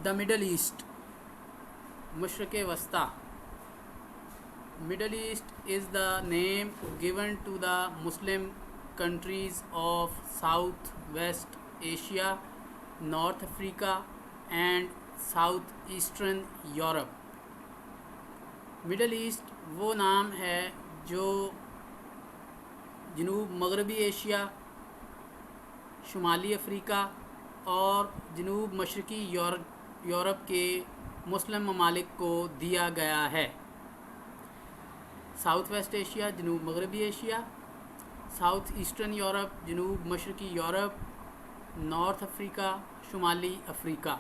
The Middle East, مشرق وسطی. Middle East is the name given to the Muslim countries of South West Asia, North Africa and South Eastern Europe. Middle East وہ نام ہے جو جنوب مغربی Asia, شمالی افریقہ اور جنوب مشرقی یورپ کے مسلم ممالک کو دیا گیا ہے. ساؤتھ ویسٹ ایشیا جنوب مغربی ایشیا، ساؤتھ ایسٹرن یورپ جنوب مشرقی یورپ، نارتھ افریقہ شمالی افریقہ.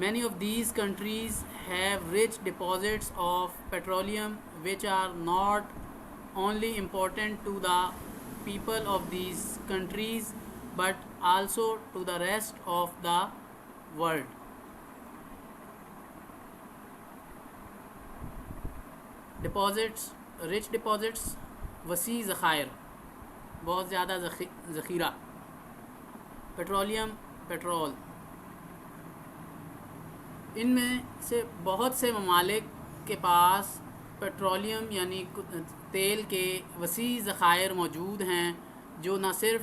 Many of these countries have rich deposits of petroleum which are not only important to the people of these countries but also to the rest of the world. Deposits, rich deposits، وسیع ذخائر، بہت زیادہ ذخیرہ. Petroleum, petrol. ان میں سے بہت سے ممالک کے پاس پیٹرولیم یعنی تیل کے وسیع ذخائر موجود ہیں جو نہ صرف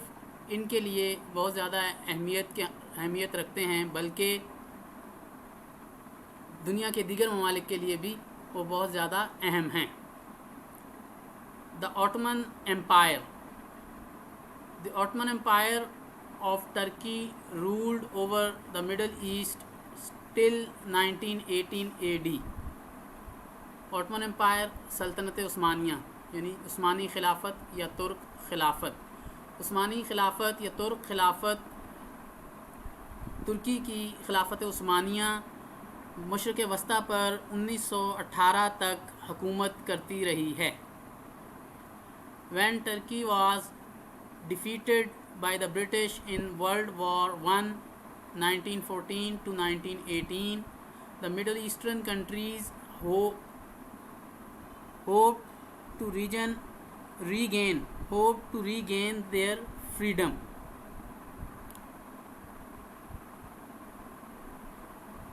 ان کے لیے بہت زیادہ اہمیت رکھتے ہیں بلکہ دنیا کے دیگر ممالک کے لیے بھی وہ بہت زیادہ اہم ہیں. The Ottoman Empire. The Ottoman Empire of Turkey ruled over the Middle East till 1918 AD. Ottoman Empire سلطنت عثمانیہ یعنی عثمانی خلافت یا ترک خلافت. عثمانی خلافت یا ترک خلافت ترکی کی خلافت عثمانیہ مشرق وسطی پر 1918 تک حکومت کرتی رہی ہے. When Turkey was defeated by the British in World War I 1914 to 1918, the Middle Eastern countries hoped to regain their freedom.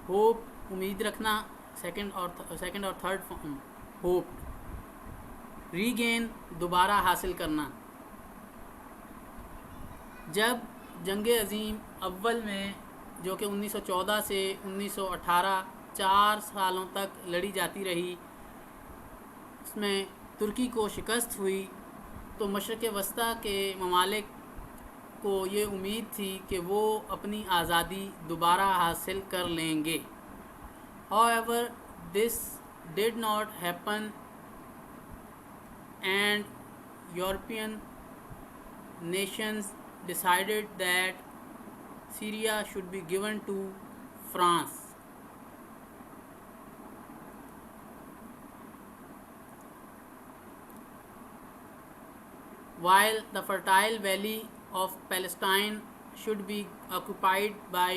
Hope امید رکھنا، سیکنڈ اور تھرڈ فارم. ہوپ، ریگین دوبارہ حاصل کرنا. جب جنگ عظیم اول میں جو کہ 1914 سے 1918 4 سالوں تک لڑی جاتی رہی، اس میں ترکی کو شکست ہوئی تو مشرق وسطی کے ممالک کو یہ امید تھی کہ وہ اپنی آزادی دوبارہ حاصل کر لیں گے. However, this did not happen and European nations decided that Syria should be given to France. While the fertile valley of Palestine should be occupied by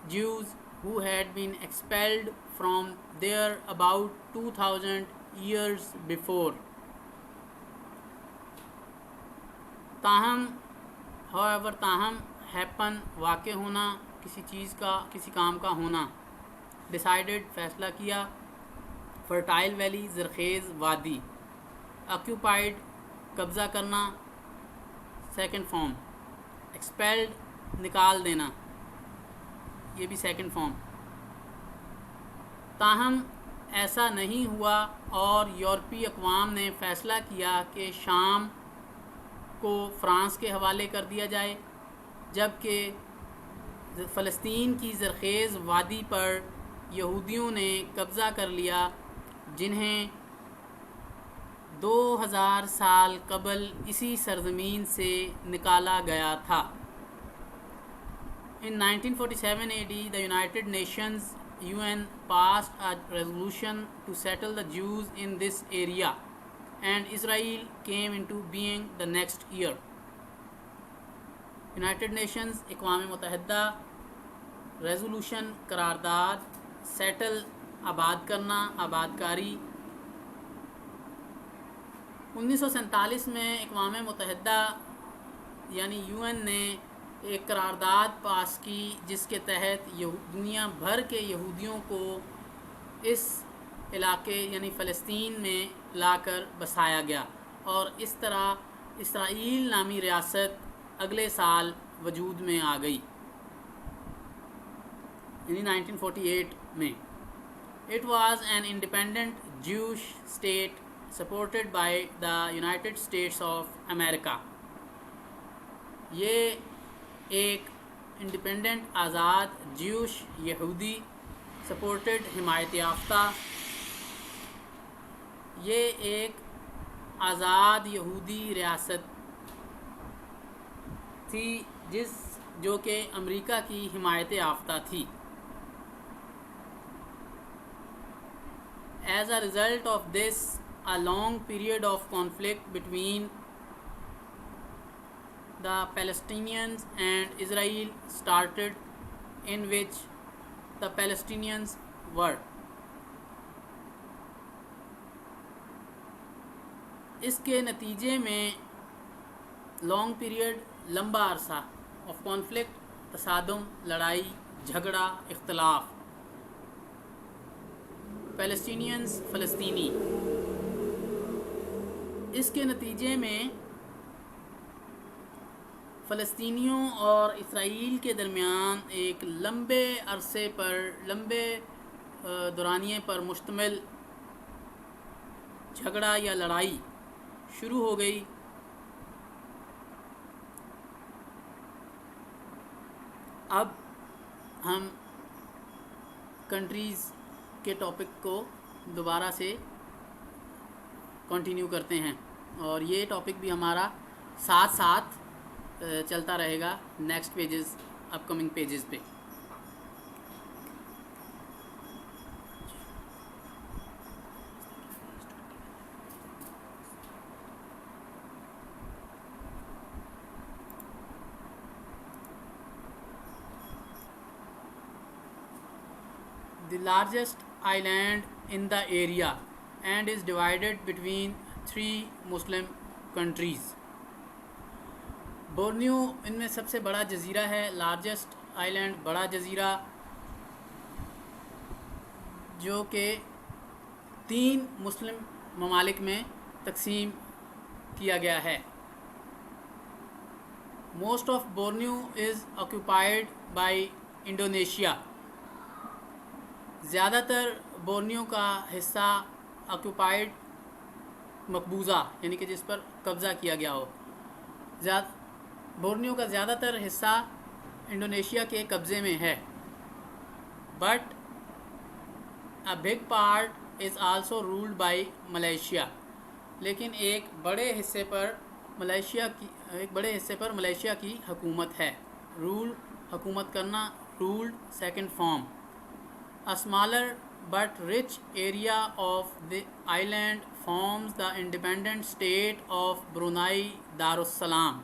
Jews who had been expelled from there about 2000 years before. تاہم happen واقع ہونا، کسی چیز کا، کسی کام کا ہونا. decided فیصلہ کیا. fertile valley زرخیز وادی. occupied قبضہ کرنا، سیکنڈ فارم. expelled نکال دینا، یہ بھی سیکنڈ فارم. تاہم ایسا نہیں ہوا اور یورپی اقوام نے فیصلہ کیا کہ شام کو فرانس کے حوالے کر دیا جائے، جبکہ فلسطین کی زرخیز وادی پر یہودیوں نے قبضہ کر لیا جنہیں 2000 سال قبل اسی سرزمین سے نکالا گیا تھا. In 1947 AD, the United Nations UN passed a resolution to settle the Jews in this area, and Israel came into being the next year. United Nations اقوام متحدہ ریزولوشن قرارداد، سیٹل آباد کرنا، آباد کاری. 1947 میں اقوام متحدہ یعنی UN نے ایک قرارداد پاس کی جس کے تحت دنیا بھر کے یہودیوں کو اس علاقے یعنی فلسطین میں لا کر بسایا گیا، اور اس طرح اسرائیل نامی ریاست اگلے سال وجود میں آ گئی، یعنی 1948 میں۔ It was an independent Jewish state supported by the United States of America۔ یہ ایک انڈیپینڈنٹ آزاد جیوش یہودی سپورٹڈ حمایت یافتہ، یہ ایک آزاد یہودی ریاست تھی جو کہ امریکہ کی حمایت یافتہ تھی۔ As a result of this, a long period of conflict between the Palestinians and Israel started, in which the Palestinians were اس کے نتیجے میں لانگ پیریڈ، لمبا عرصہ آف کانفلکٹ، تصادم، لڑائی، جھگڑا، اختلاف، پیلسٹینینز فلسطینی، اس کے نتیجے میں فلسطینیوں اور اسرائیل کے درمیان ایک لمبے عرصے پر، لمبے دورانیے پر مشتمل جھگڑا یا لڑائی شروع ہو گئی۔ اب ہم کنٹریز کے ٹاپک کو دوبارہ سے کنٹینیو کرتے ہیں، اور یہ ٹاپک بھی ہمارا ساتھ ساتھ چلتا رہے گا نیکسٹ پیجز، اپ کمنگ پیجز پہ۔ The largest island in the area and is divided between 3 Muslim countries۔ Borneo ان میں سب سے بڑا جزیرہ ہے، لارجسٹ آئیلینڈ، بڑا جزیرہ، جو کہ 3 مسلم ممالک میں تقسیم کیا گیا ہے۔ Most of Borneo is occupied by Indonesia. زیادہ تر بورنیو کا حصہ آکوپائڈ، مقبوضہ یعنی کہ جس پر قبضہ کیا گیا ہو، بورنیو کا زیادہ تر حصہ انڈونیشیا کے قبضے میں ہے، but a big part is also ruled by Malaysia. لیکن ایک بڑے حصے پر ملیشیا کی حکومت ہے۔ حکومت کرنا، ruled second form. A smaller but rich area of the island forms the independent state of Brunei Darussalam۔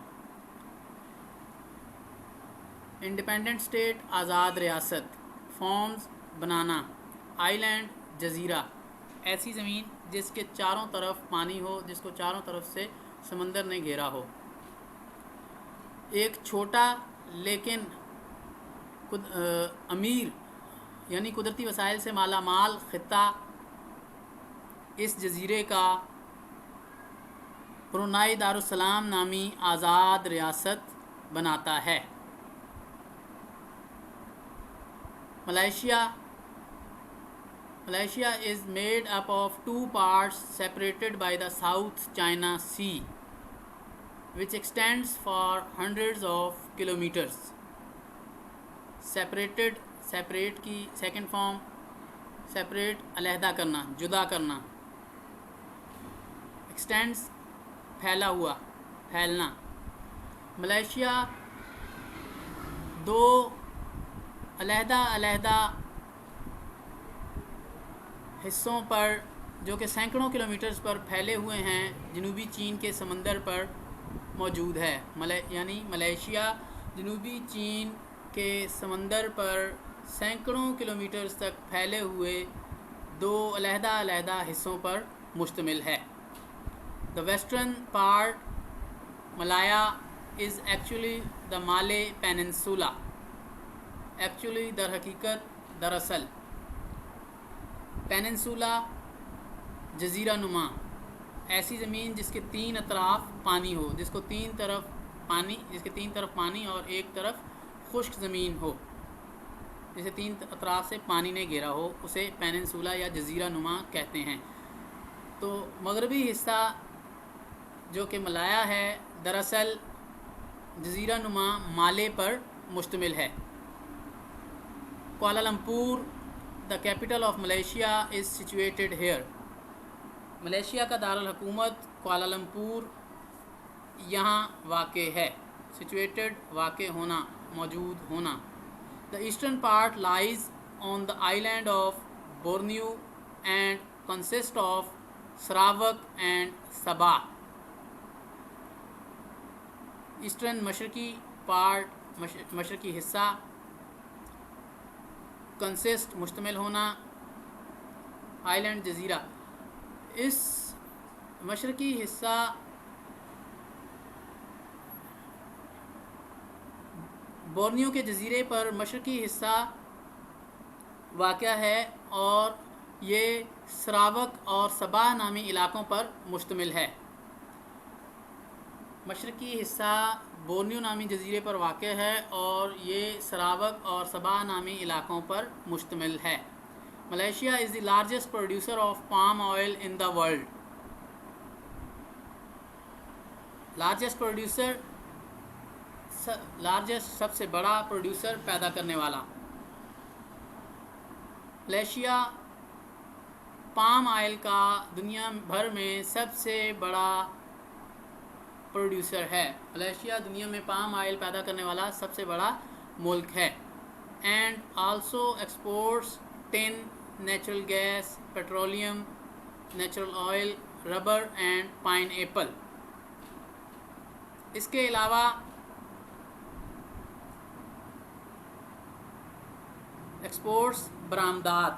Independent state, آزاد ریاست، فارمز بنانا، آئیلینڈ جزیرہ، ایسی زمین جس کے چاروں طرف پانی ہو، جس کو چاروں طرف سے سمندر نے گھیرا ہو۔ ایک چھوٹا لیکن امیر یعنی قدرتی وسائل سے مالا مال خطہ اس جزیرے کا برونائی دارالسلام نامی آزاد ریاست بناتا ہے۔ Malaysia is made up of 2 parts separated by the South China Sea, which extends for hundreds of kilometers۔ Separate کی سیکنڈ فارم، سیپریٹ علیحدہ کرنا، جدا کرنا، ایکسٹینڈس پھیلا ہوا، پھیلنا۔ ملائیشیا 2 علیحدہ حصوں پر، جو کہ سینکڑوں کلومیٹرز پر پھیلے ہوئے ہیں، جنوبی چین کے سمندر پر موجود ہے۔ یعنی ملائیشیا جنوبی چین کے سمندر پر سینکڑوں کلومیٹرز تک پھیلے ہوئے 2 علیحدہ حصوں پر مشتمل ہے۔ The western part Malaya is actually the Malay Peninsula. Actually در حقیقت دراصل پیننسولا جزیرہ نما ایسی زمین جس کے تین اطراف پانی ہو، جس کے تین طرف پانی اور ایک طرف خشک زمین ہو، جسے تین اطراف سے پانی نے گھیرا ہو، اسے پیننسولا یا جزیرہ نما کہتے ہیں۔ تو مغربی حصہ جو کہ ملایا ہے دراصل جزیرہ نما مالے پر مشتمل ہے۔ Kuala Lumpur the capital of Malaysia is situated here. Malaysia کا دارالحکومت کوالالمپور یہاں واقع ہے۔ situated واقع ہونا، موجود ہونا۔ The eastern part lies on the island of Borneo and consists of Sarawak and Sabah. Eastern مشرقی حصہ، کنسسٹ مشتمل ہونا، آئیلینڈ جزیرہ۔ اس مشرقی حصہ بورنیو کے جزیرے پر مشرقی حصہ واقع ہے اور یہ سراوک اور صبا نامی علاقوں پر مشتمل ہے۔ مشرقی حصہ بورنیو نامی جزیرے پر واقع ہے اور یہ سراوک اور صبا نامی علاقوں پر مشتمل ہے۔ Malaysia is the largest producer of palm oil in the world. Largest سب سے بڑا پروڈیوسر پیدا کرنے والا۔ ملیشیا پام آئل کا دنیا بھر میں سب سے بڑا پروڈیوسر ہے۔ ملیشیا دنیا میں پام آئل پیدا کرنے والا سب سے بڑا ملک ہے۔ And also exports tin, natural gas, petroleum, natural oil, rubber and pineapple. اس کے علاوہ ایکسپورٹس برآمدات،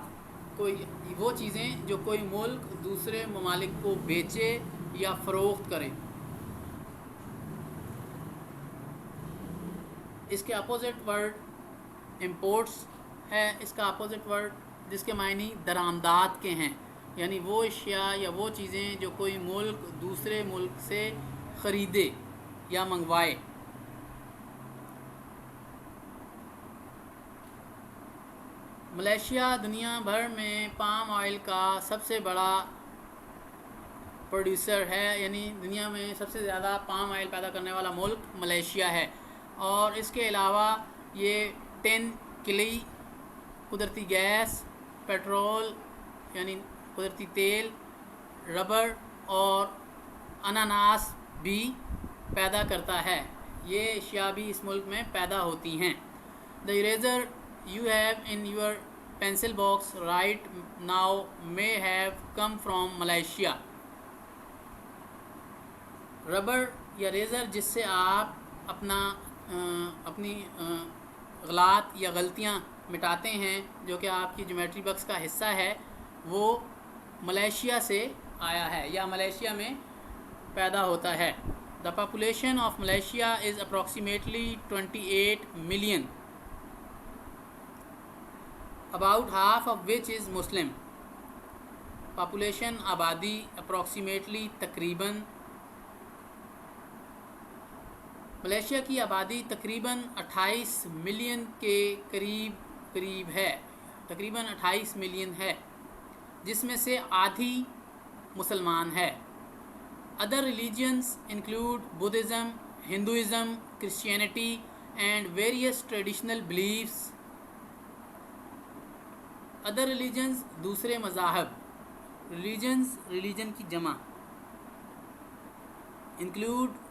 کوئی وہ چیزیں جو کوئی ملک دوسرے ممالک کو بیچے یا فروخت کرے۔ اس کے اپوزٹ ورڈ امپورٹس ہے، اس کا اپوزٹ ورڈ جس کے معنی درآمدات کے ہیں، یعنی وہ اشیاء یا وہ چیزیں جو کوئی ملک دوسرے ملک سے خریدے یا منگوائے۔ ملیشیا دنیا بھر میں پام آئل کا سب سے بڑا پروڈیوسر ہے، یعنی دنیا میں سب سے زیادہ پام آئل پیدا کرنے والا ملک ملیشیا ہے۔ اور اس کے علاوہ یہ ٹن، کلئی، قدرتی گیس، پیٹرول یعنی قدرتی تیل، ربر اور اناناس بھی پیدا کرتا ہے۔ یہ اشیاء بھی اس ملک میں پیدا ہوتی ہیں۔ The eraser you have in your pencil box right now may have come from Malaysia. Rubber یا ریزر جس سے آپ اپنی غلط یا غلطیاں مٹاتے ہیں، جو کہ آپ کی جیومیٹری باکس کا حصہ ہے، وہ ملیشیا سے آیا ہے یا ملیشیا میں پیدا ہوتا ہے۔ The population of Malaysia is approximately 28 million, about half of which is Muslim. Population آبادی approximately تقریباً، ملیشیا کی آبادی تقریباً 28 ملین کے قریب ہے، تقریباً 28 ملین ہے، جس میں سے آدھی مسلمان ہے۔ Other religions include Buddhism, Hinduism, Christianity and various traditional beliefs. Other religions دوسرے مذاہب، religion کی جمع، include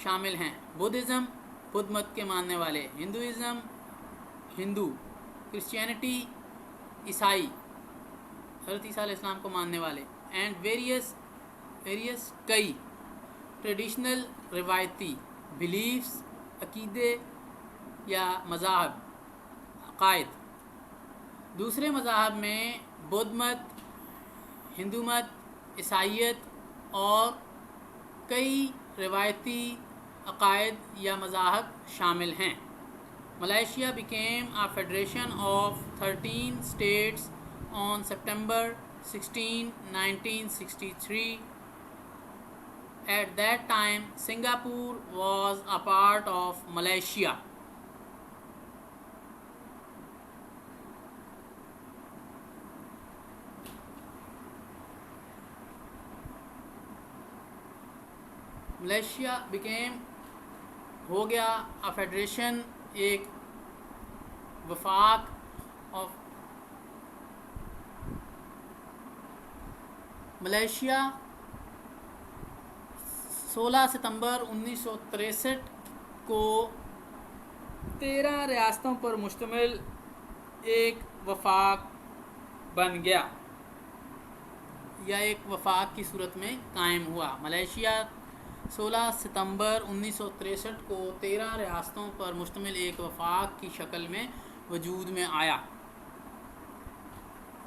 شامل ہیں، بدھزم بدھ مت کے ماننے والے، ہندوازم ہندو، کرسچینٹی عیسائی حضرت عیسیٰ علیہ السلام کو ماننے والے، اینڈ ویریس کئی ٹریڈیشنل روایتی بلیفس، عقیدے یا مذاہب، عقائد۔ دوسرے مذاہب میں بدھ مت، ہندو مت، عیسائیت اور کئی روایتی عقائد یا مذاہب شامل ہیں۔ Malaysia became a federation of 13 states on September 16, 1963. At that time, Singapore was a part of Malaysia. Malaysia ہو گیا فیڈریشن، ایک وفاق آف ملیشیا 16 ستمبر 1963 کو 13 ریاستوں پر مشتمل ایک وفاق بن گیا یا ایک وفاق کی صورت میں قائم ہوا۔ ملیشیا 16 ستمبر 1963 کو 13 ریاستوں پر مشتمل ایک وفاق کی شکل میں وجود میں آیا۔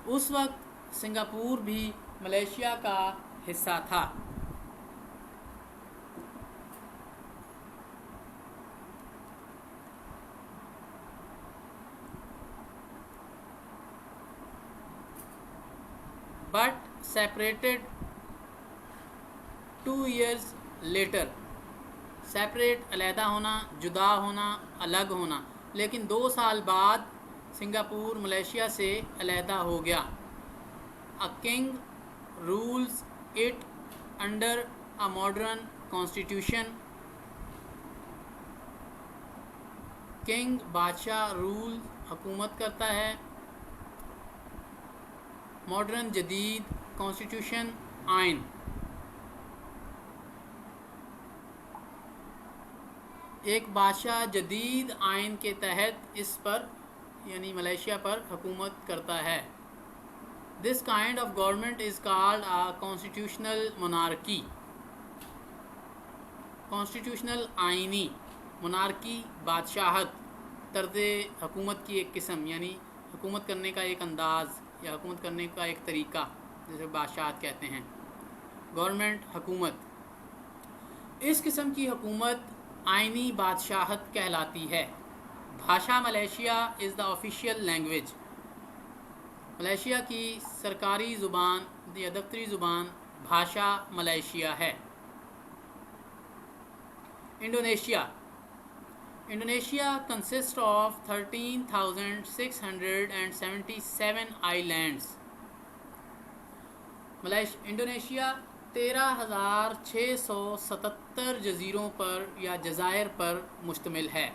اس وقت سنگاپور بھی ملیشیا کا حصہ تھا۔ But separated 2 years later. Separate علیحدہ ہونا، جدا ہونا، الگ ہونا، لیکن 2 سال بعد سنگاپور ملیشیا سے علیحدہ ہو گیا۔ A king rules it under a modern constitution. King بادشاہ رول حکومت کرتا ہے، ماڈرن جدید کانسٹیٹیوشن آئین۔ ایک بادشاہ جدید آئین کے تحت اس پر یعنی ملیشیا پر حکومت کرتا ہے۔ This kind of government is called a constitutional monarchy. Constitutional آئینی monarchy بادشاہت، طرز حکومت کی ایک قسم، یعنی حکومت کرنے کا ایک انداز یا حکومت کرنے کا ایک طریقہ، جسے بادشاہت کہتے ہیں۔ گورنمنٹ حکومت، اس قسم کی حکومت آئینی بادشاہت کہلاتی ہے۔ Bahasa Malaysia is the official language. Malaysia کی سرکاری زبان یا دفتری زبان بھاشا ملیشیا ہے۔ Indonesia consists of 13,677 islands. Indonesia 13,677 جزیروں پر یا جزائر پر مشتمل ہے۔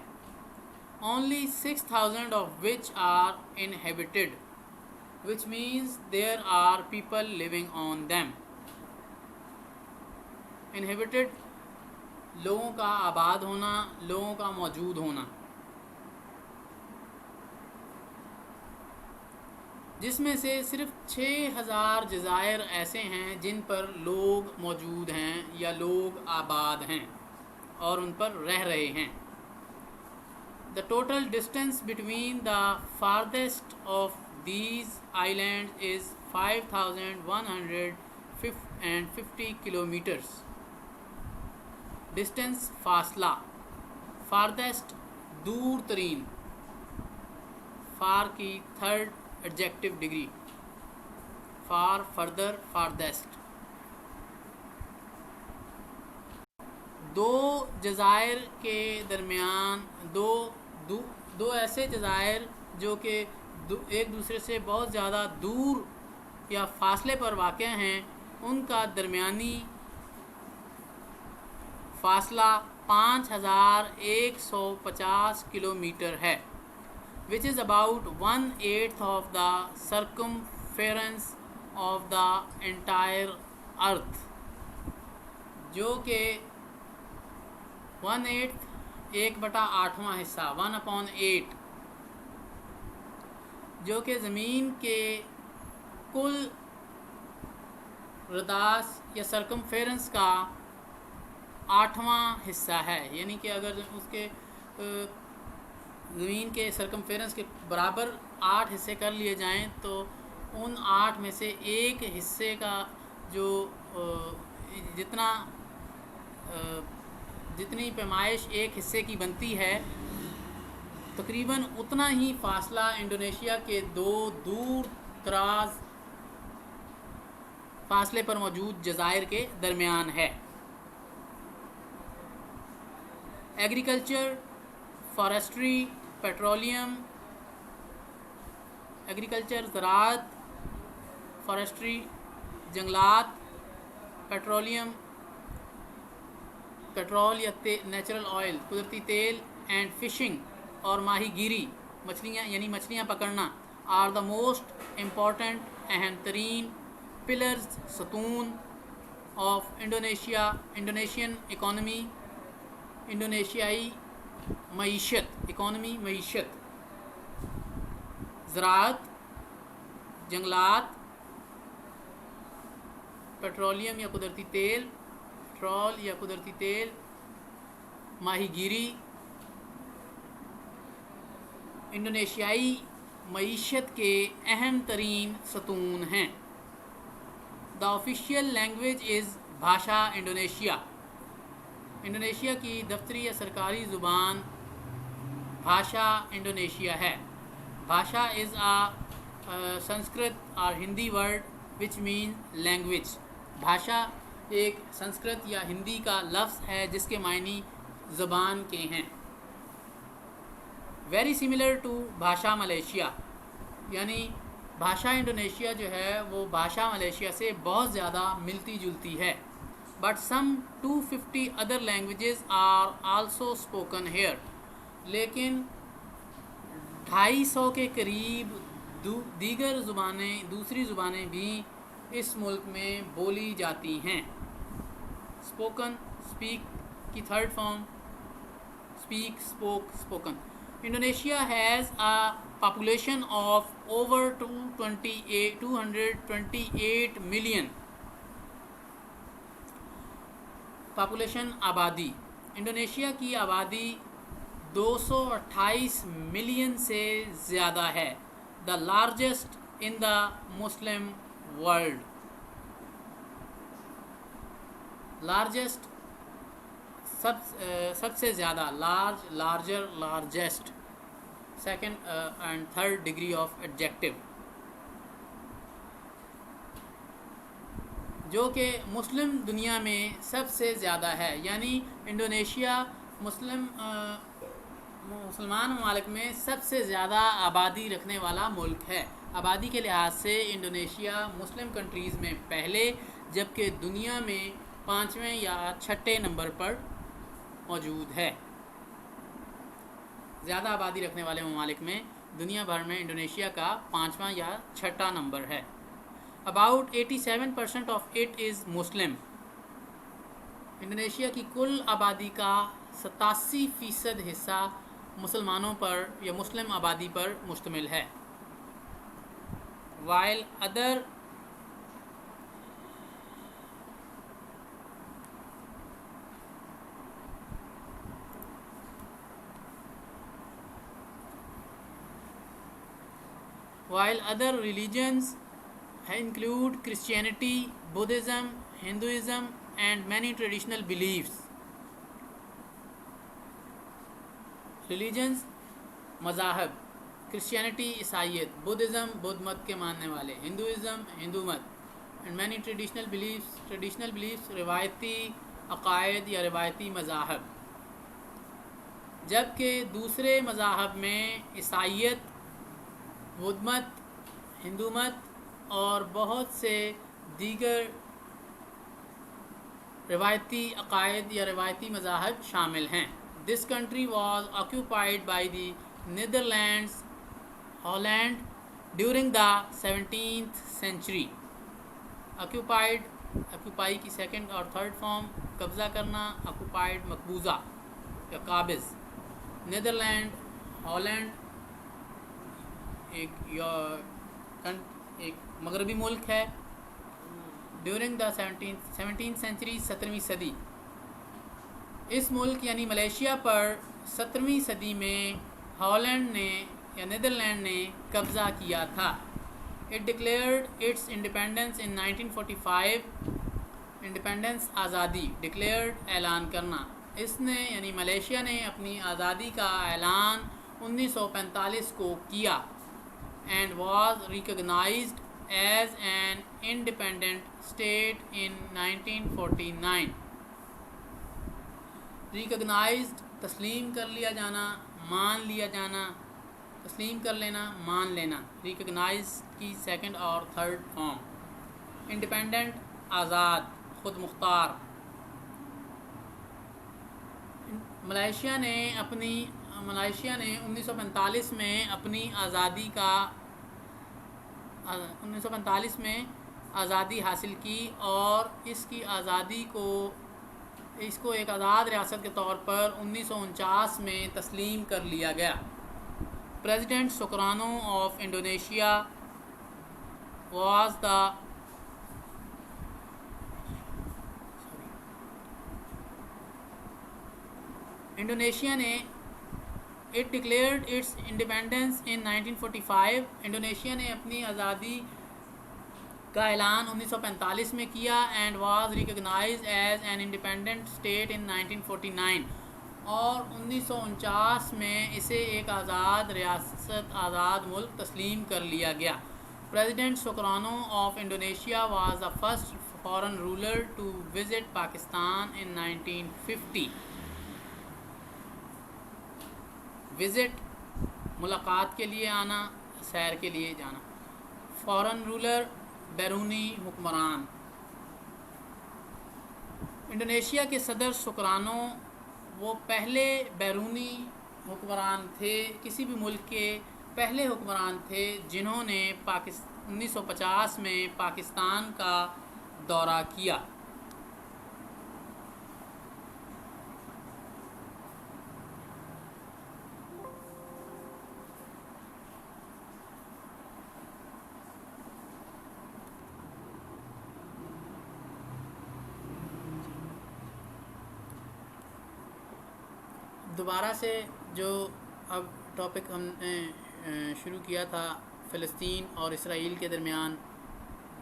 Only 6,000 of which are inhabited, which means there are people living on them. Inhabited لوگوں کا آباد ہونا، لوگوں کا موجود ہونا، جس میں سے صرف 6,000 جزائر ایسے ہیں جن پر لوگ موجود ہیں یا لوگ آباد ہیں اور ان پر رہ رہے ہیں۔ The total distance between the farthest of these islands is 5,150 kilometers. Distance فاصلہ، فاردیسٹ دور ترین، فار کی third adjective degree, far further farthest. دو جزائر کے درمیان دو ایسے جزائر جو کہ ایک دوسرے سے بہت زیادہ دور یا فاصلے پر واقع ہیں، ان کا درمیانی فاصلہ 5,150 کلومیٹر ہے، which is about 1/8 of the circumference of the entire earth، جو کہ 1/8 1/8واں حصہ 1/8 جو کہ زمین کے کل رداس یا سرکمفیرنس کا 8واں حصہ ہے۔ یعنی کہ اگر اس کے زمین کے سرکمفیرنس کے برابر 8 حصے کر لیے جائیں تو ان 8 میں سے ایک حصے کا جو جتنا جتنی پیمائش ایک حصے کی بنتی ہے تقریباً اتنا ہی فاصلہ انڈونیشیا کے دو دور دراز فاصلے پر موجود جزائر کے درمیان ہے۔ ایگریکلچر، فارسٹری، پیٹرولیم، ایگریکلچر زراعت، فارسٹری جنگلات، پیٹرولیم پیٹرول یا نیچرل آئل قدرتی تیل، اینڈ فشنگ اور ماہی گیری مچھلیاں یعنی مچھلیاں پکڑنا آر دا موسٹ امپورٹنٹ اہم ترین پلرز ستون آف انڈونیشین اکانومی انڈونیشیائی معیشت زراعت، جنگلات، پیٹرول یا قدرتی تیل، ماہی گیری انڈونیشیائی معیشت کے اہم ترین ستون ہیں۔ دا آفیشیل لینگویج از بھاشا انڈونیشیا۔ انڈونیشیا کی دفتری یا سرکاری زبان بھاشا انڈونیشیا ہے۔ بھاشا از سنسکرت اور Hindi word which mean language. Bhasha ایک سنسکرت یا ہندی کا لفظ ہے جس کے معنی زبان کے ہیں۔ ویری سملر ٹو بھاشا ملیشیا، یعنی بھاشا انڈونیشیا جو ہے وہ بھاشا ملیشیا سے بہت زیادہ ملتی جلتی ہے۔ But some 250 other languages are also spoken here, لیکن 250 کے قریب دوسری زبانیں بھی اس ملک میں بولی جاتی ہیں۔ اسپوکن، اسپیک کی third form, speak, spoke, spoken. Indonesia has a population of over 228 million. Population آبادی، انڈونیشیا کی آبادی 228 ملین سے زیادہ ہے۔ The largest in the Muslim world, largest سب سے زیادہ، larger, largest, second and third degree of adjective, جو کہ مسلم دنیا میں سب سے زیادہ ہے، یعنی انڈونیشیا مسلمان ممالک میں سب سے زیادہ آبادی رکھنے والا ملک ہے۔ آبادی کے لحاظ سے انڈونیشیا مسلم کنٹریز میں پہلے، جبکہ دنیا میں 5ویں یا 6 نمبر پر موجود ہے۔ زیادہ آبادی رکھنے والے ممالک میں دنیا بھر میں انڈونیشیا کا 5واں یا 6 نمبر ہے۔ About 87% of it is Muslim۔ Indonesia کی کل آبادی کا 87% حصہ مسلمانوں پر یا مسلم آبادی پر مشتمل ہے۔ While other religions include Christianity, Buddhism, Hinduism and many traditional beliefs۔ Religions, مذاہب، کرسچینٹی عیسائیت، بدھزم بدھ مت کے ماننے والے، ہندوازم ہندو مت، اینڈ مینی ٹریڈیشنل بلیفس روایتی عقائد یا روایتی مذاہب۔ جبکہ دوسرے مذاہب میں عیسائیت، بدھ مت، ہندو مت اور بہت سے دیگر روایتی عقائد یا روایتی مذاہب شامل ہیں۔ This country was occupied by the Netherlands, Holland during the 17th century۔ occupy کی سیکنڈ اور تھرڈ فارم، قبضہ کرنا، occupied مقبوضہ یا قابض۔ نیدرلینڈ، ہالینڈ ایک مغربی ملک ہے۔ ڈیورنگ دا 17th century 17ویں صدی، اس ملک یعنی ملیشیا پر 17ویں صدی میں ہالینڈ نے یا نیدرلینڈ نے قبضہ کیا تھا۔ It declared its independence in 1945۔ Independence, آزادی، ڈکلیئرڈ اعلان کرنا، اس نے یعنی ملیشیا نے اپنی آزادی کا اعلان 1945 کو کیا and was recognised as an independent state in 1949. Recognised تسلیم کر لیا جانا، مان لیا جانا، تسلیم کر لینا، مان لینا، ریکگنائز کی سیکنڈ اور تھرڈ فارم. انڈیپینڈنٹ آزاد، خود مختار. ملائیشیا نے 1945 میں اپنی آزادی کا 1945 میں آزادی حاصل کی اور اس کو ایک آزاد ریاست کے طور پر 1949 میں تسلیم کر لیا گیا. President Sukarno of Indonesia was the Indonesia نے it declared its independence in 1945. Indonesia نے اپنی آزادی کا اعلان 1945 میں کیا and was recognised as an independent state in 1949. اور 1949 میں اسے ایک آزاد ریاست، آزاد ملک تسلیم کر لیا گیا. President Sukarno of Indonesia was the first foreign ruler to visit Pakistan in 1950. Visit ملاقات کے لیے آنا، سیر کے لیے جانا. فارن رولر بیرونی حکمران. انڈونیشیا کے صدر سکرانو وہ پہلے بیرونی حکمران تھے، کسی بھی ملک کے پہلے حکمران تھے جنہوں نے 1950 میں پاکستان کا دورہ کیا. دوبارہ سے جو اب ٹاپک ہم نے شروع کیا تھا فلسطین اور اسرائیل کے درمیان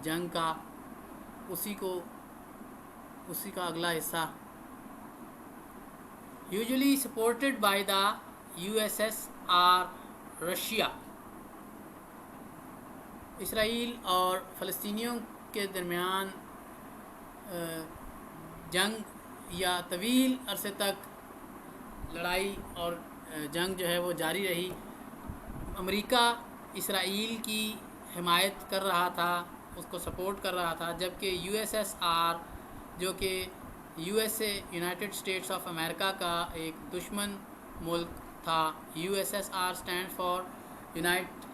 جنگ کا، اسی کا اگلا حصہ. Usually supported by the USSR Russia. Israel اور فلسطینیوں کے درمیان جنگ یا طویل عرصے تک لڑائی اور جنگ جو ہے وہ جاری رہی. امریکہ اسرائیل کی حمایت کر رہا تھا، اس کو سپورٹ کر رہا تھا، جبکہ USSR جو کہ USA United States of America کا ایک دشمن ملک تھا. USSR stand for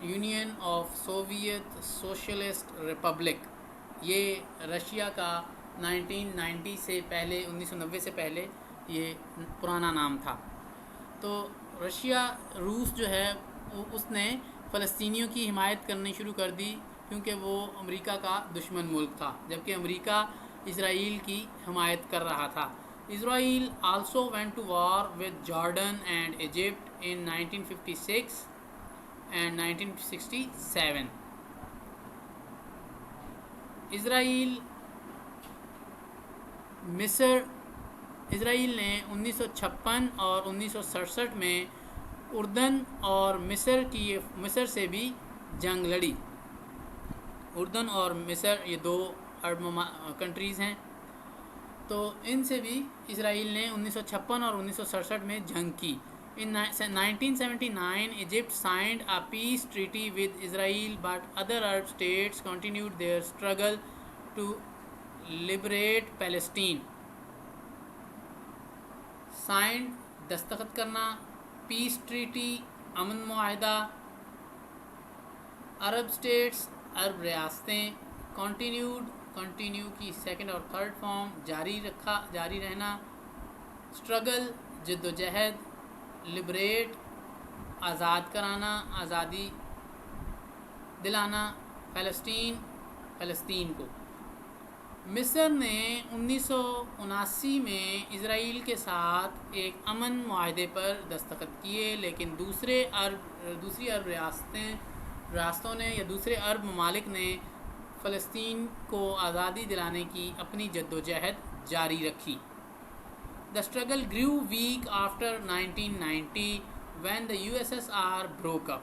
union of Soviet socialist republic. یہ رشیا کا 1990 سے پہلے 1990 سے پہلے یہ پرانا نام تھا. تو روس جو ہے اس نے فلسطینیوں کی حمایت کرنی شروع کر دی کیونکہ وہ امریکہ کا دشمن ملک تھا، جبکہ امریکہ اسرائیل کی حمایت کر رہا تھا. Israel also went to war with Jordan and Egypt in 1956 and 1967. Israel نے 1956 اور 1967 میں اردن اور مصر سے بھی جنگ لڑی. اردن اور مصر یہ دو عرب کنٹریز ہیں، تو ان سے بھی اسرائیل نے 1956 اور 1967 میں جنگ کی. In 1979, Egypt signed a peace treaty with Israel, but other Arab states continued their struggle to liberate Palestine. Signed دستخط کرنا، پیس ٹریٹی امن معاہدہ. عرب اسٹیٹس عرب ریاستیں. کنٹینیو کی سیکنڈ اور تھرڈ فارم جاری رہنا. اسٹرگل جد و جہد. لبریٹ آزاد کرانا، آزادی دلانا. فلسطین کو. مصر نے 1979 میں اسرائیل کے ساتھ ایک امن معاہدے پر دستخط کیے، لیکن دوسری عرب ریاستوں نے یا دوسرے عرب ممالک نے فلسطین کو آزادی دلانے کی اپنی جد و جہد جاری رکھی. The struggle grew weak after 1990 when the USSR broke up.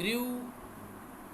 grew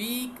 weak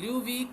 grew weak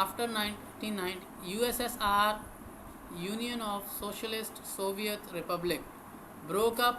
After 1990 USSR Union of Socialist Soviet Republic broke up.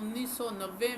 1990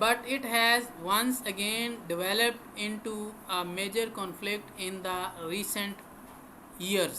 But it has once again developed into a major conflict in the recent years.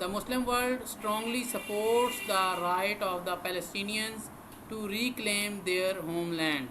The Muslim world strongly supports the right of the Palestinians to reclaim their homeland.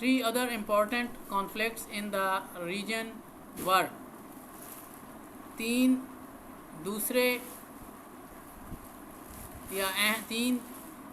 3 other important conflicts in the region were, 3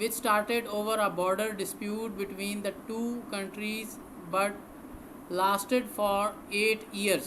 which started over a border dispute between the 2 countries but lasted for 8 years.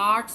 8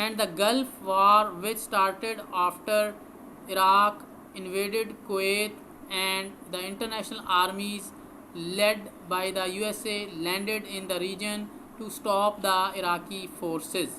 And the Gulf War, which started after Iraq invaded Kuwait and the international armies led by the USA landed in the region to stop the Iraqi forces.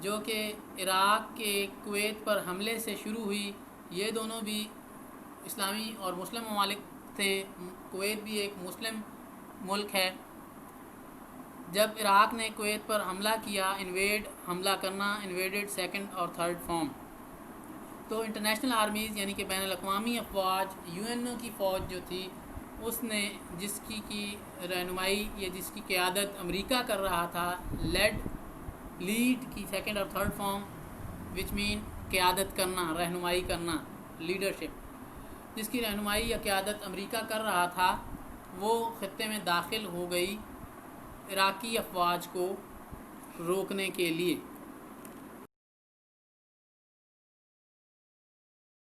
جو کہ عراق کے Kuwait پر حملے سے شروع ہوئی. یہ دونوں بھی اسلامی اور مسلم ممالک تھے. کویت بھی ایک مسلم ملک ہے. جب عراق نے کویت پر حملہ کیا، حملہ کرنا، انویڈڈ سیکنڈ اور تھرڈ فارم، تو انٹرنیشنل آرمیز یعنی کہ بین الاقوامی افواج، یو این او کی فوج جو تھی، اس نے جس کی رہنمائی یا جس کی قیادت امریکہ کر رہا تھا، لیڈ کی سیکنڈ اور تھرڈ فارم وچ مین قیادت کرنا، رہنمائی کرنا، لیڈرشپ، جس کی رہنمائی یا قیادت امریکہ کر رہا تھا، وہ خطے میں داخل ہو گئی عراقی افواج کو روکنے کے لیے.